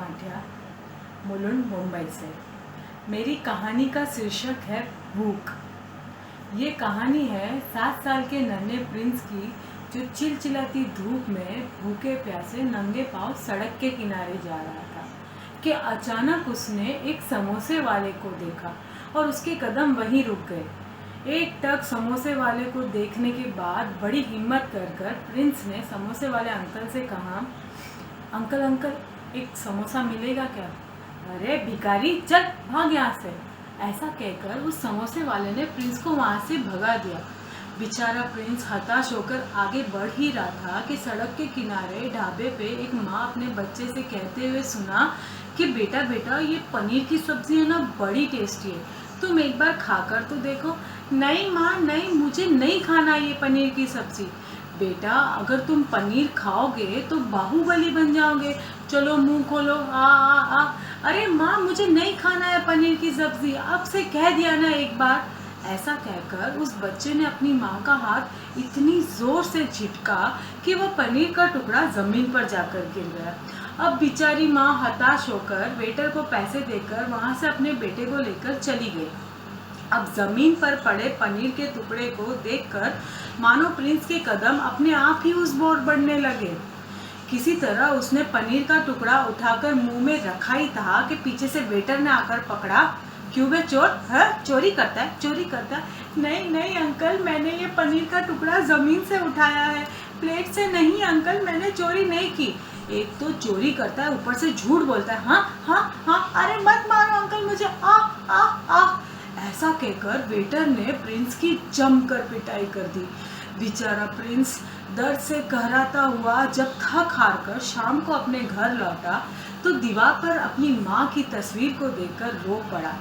माठिया, मुलुंड, मुंबई से। मेरी कहानी का शीर्षक है भूख। ये कहानी है 7 साल के नन्हे प्रिंस की, जो चिलचिलाती धूप में भूखे प्यासे नंगे पांव सड़क के किनारे जा रहा था कि अचानक उसने एक समोसे वाले को देखा और उसके कदम वहीं रुक गए। एक टक समोसे वाले को देखने के बाद बड़ी हिम्मत कर प्रिंस ने समोसे वाले अंकल से कहा, अंकल अंकल एक समोसा मिलेगा क्या? अरे भिखारी, चल भाग यहाँ से। ऐसा कहकर उस समोसे वाले ने प्रिंस को वहाँ से भगा दिया। बेचारा प्रिंस हताश होकर आगे बढ़ ही रहा था कि सड़क के किनारे ढाबे पे एक माँ अपने बच्चे से कहते हुए सुना कि बेटा बेटा ये पनीर की सब्जी है ना, बड़ी टेस्टी है, तुम एक बार खाकर तो देखो। नहीं माँ नहीं, मुझे नहीं खाना ये पनीर की सब्जी। बेटा अगर तुम पनीर खाओगे तो बाहुबली बन जाओगे, चलो मुंह खोलो। आ आ आ अरे माँ मुझे नहीं खाना है पनीर की सब्जी, आपसे कह दिया ना एक बार। ऐसा कहकर उस बच्चे ने अपनी माँ का हाथ इतनी जोर से झटका कि वह पनीर का टुकड़ा जमीन पर जाकर गिर गया। अब बेचारी माँ हताश होकर वेटर को पैसे देकर वहाँ से अपने बेटे को लेकर चली गई। अब जमीन पर पड़े पनीर के टुकड़े को देखकर मानो प्रिंस के कदम अपने आप ही उस ओर बढ़ने लगे। किसी तरह उसने पनीर का टुकड़ा उठाकर मुंह में रखा ही था कि पीछे से वेटर ने आकर पकड़ा। क्यों बे चोर, है चोरी करता है, चोरी करता है? नहीं नहीं अंकल, मैंने ये पनीर का टुकड़ा जमीन से उठाया है, प्लेट से नहीं अंकल, मैंने चोरी नहीं की। एक तो चोरी करता है, ऊपर से झूठ बोलता है। हाँ हाँ हाँ, अरे मत मारो अंकल मुझे, आ आ आ। ऐसा कहकर वेटर ने प्रिंस की जमकर पिटाई कर दी। बेचारा प्रिंस दर्द से कहराता हुआ जब थक हार कर शाम को अपने घर लौटा तो दीवार पर अपनी माँ की तस्वीर को देखकर रो पड़ा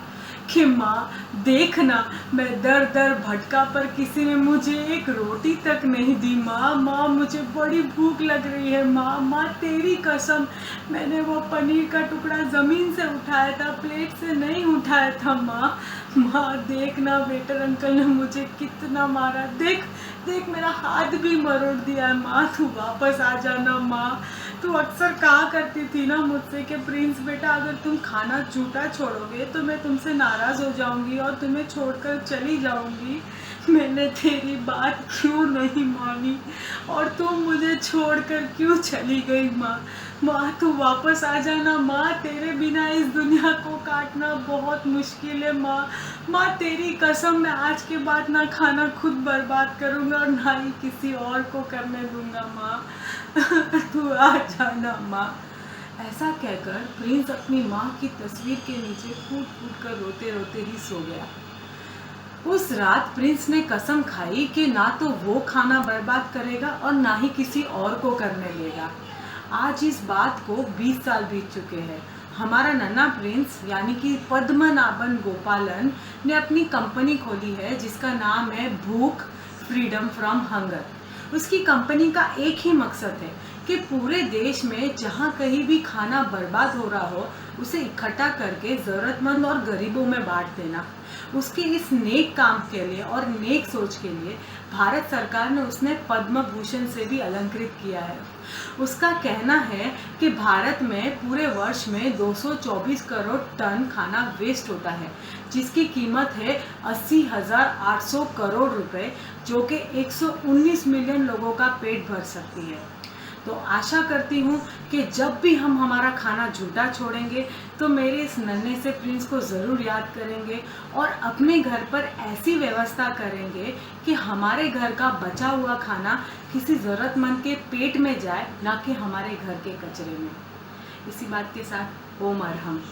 कि माँ देखना, मैं दर दर भटका पर किसी ने मुझे एक रोटी तक नहीं दी। माँ माँ मुझे बड़ी भूख लग रही है। माँ माँ तेरी कसम, मैंने वो पनीर का टुकड़ा ज़मीन से उठाया था, प्लेट से नहीं उठाया था। माँ माँ देखना, वेटर अंकल ने मुझे कितना मारा, देख देख मेरा हाथ भी मरोड़ दिया है। माँ तू वापस आ जाना। माँ तू अक्सर कहा करती थी ना मुझसे कि प्रिंस बेटा अगर तुम खाना झूठा छोड़ोगे तो मैं तुमसे नाराज़ हो जाऊंगी और तुम्हें छोड़कर चली जाऊंगी। मैंने तेरी बात क्यों नहीं मानी और तुम मुझे छोड़कर क्यों चली गई? माँ माँ तू वापस आ जाना। माँ तेरे बिना इस दुनिया को काटना बहुत मुश्किल है। माँ माँ तेरी कसम, मैं आज के बाद ना खाना खुद बर्बाद करूँगा और ना ही किसी और को करने दूंगा। माँ तू आ जाना माँ। ऐसा कहकर प्रिंस अपनी माँ की तस्वीर के नीचे फूट फूट कर रोते रोते ही सो गया। उस रात प्रिंस ने कसम खाई कि ना तो वो खाना बर्बाद करेगा और ना ही किसी और को करने देगा। आज इस बात को 20 साल बीत चुके हैं। हमारा नन्हा प्रिंस यानी कि पद्मनाभन गोपालन ने अपनी कंपनी खोली है जिसका नाम है भूख, फ्रीडम फ्रॉम हंगर। उसकी कंपनी का एक ही मकसद है कि पूरे देश में जहाँ कहीं भी खाना बर्बाद हो रहा हो उसे इकट्ठा करके ज़रूरतमंद और गरीबों में बांट देना। उसके इस नेक काम के लिए और नेक सोच के लिए भारत सरकार ने उसने पद्म भूषण से भी अलंकृत किया है। उसका कहना है कि भारत में पूरे वर्ष में 224 करोड़ टन खाना वेस्ट होता है, जिसकी कीमत है 80,800 करोड़ रुपए, जो कि 119 मिलियन लोगों का पेट भर सकती है। तो आशा करती हूँ कि जब भी हम हमारा खाना झूठा छोड़ेंगे तो मेरे इस नन्हे से प्रिंस को ज़रूर याद करेंगे और अपने घर पर ऐसी व्यवस्था करेंगे कि हमारे घर का बचा हुआ खाना किसी ज़रूरतमंद के पेट में जाए, ना कि हमारे घर के कचरे में। इसी बात के साथ ओम अरहम।